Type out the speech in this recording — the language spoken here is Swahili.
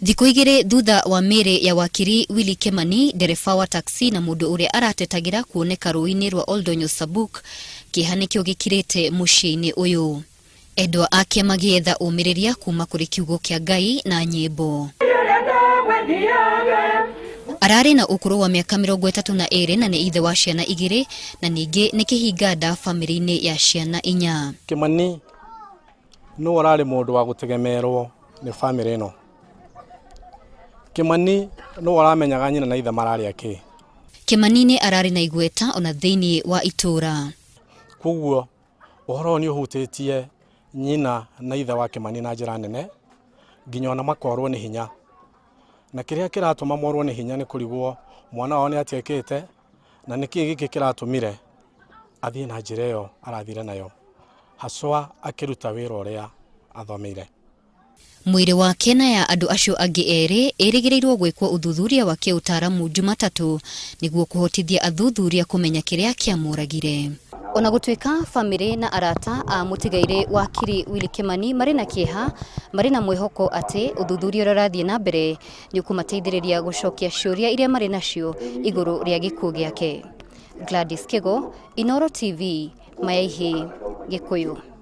Thikũ igĩrĩ thutha wa mĩĩrĩ ya wakiri Willy Kimani, ndereba wa taxi na mũndũ ũrĩa aratetagĩra kuoneka rũĩ-inĩ rwa Oldonyo Sabuk, kĩeha nĩkĩo gĩkirĩte mũciĩ-inĩ ũyũ. Endwa ake magĩetha ũmĩrĩria kuma kũrĩ kiugo kĩa Ngai na nyĩmbo. Ararĩ na ũkũrũ wa mĩaka 32 na nĩ ithe wa ciana 2 na ningĩ nĩ kĩhinga-nda famĩlĩ-inĩ ya ciana 4. Kimani no ararĩ mũndũ wa gũtegemerwo nĩ famĩlĩ ĩno. Kimani no aramenyaga nyina na ithe mararĩ akĩ. Kimani nĩ ararĩ na igweta ona thĩinĩ wa itũra. Koguo ũhoro nĩ ũhutĩtie nyina na ithe wa Kimani na njĩra nene, nginya ona makorwo nĩ hinya. Na kĩrĩa kĩratũma morwo nĩ hinya nĩ kũrigwo mwana wao nĩ atiekĩte, na nĩkĩ gĩkĩ kĩratũmire athiĩ na njĩra ĩyo arathire nayo, haswa akĩruta wĩra ũrĩa athomeire. Mwĩrĩ wake na ya andũ acio angĩ erĩ ĩrĩgĩrĩirwo gwĩkwo ũthuthuria wa kĩũtaramu Jumatatũ nĩguo kũhotithia athuthuria kũmenya kĩrĩa kĩamũragire. Ona gũtuĩka famĩlĩ na arata a mũtigairĩ wakiri Willy Kimani marĩ na kĩeha, marĩ na mwĩhoko atĩ ũthuthuria ũrĩa ũrathiĩ na mbere nĩ ũkũmateithĩrĩria gũcokia ciũria iria marĩ nacio igũrũ rĩa gĩkuũ gĩake. Gladys Kego, Inooro TV, Mayaihi, Gĩkũyũ.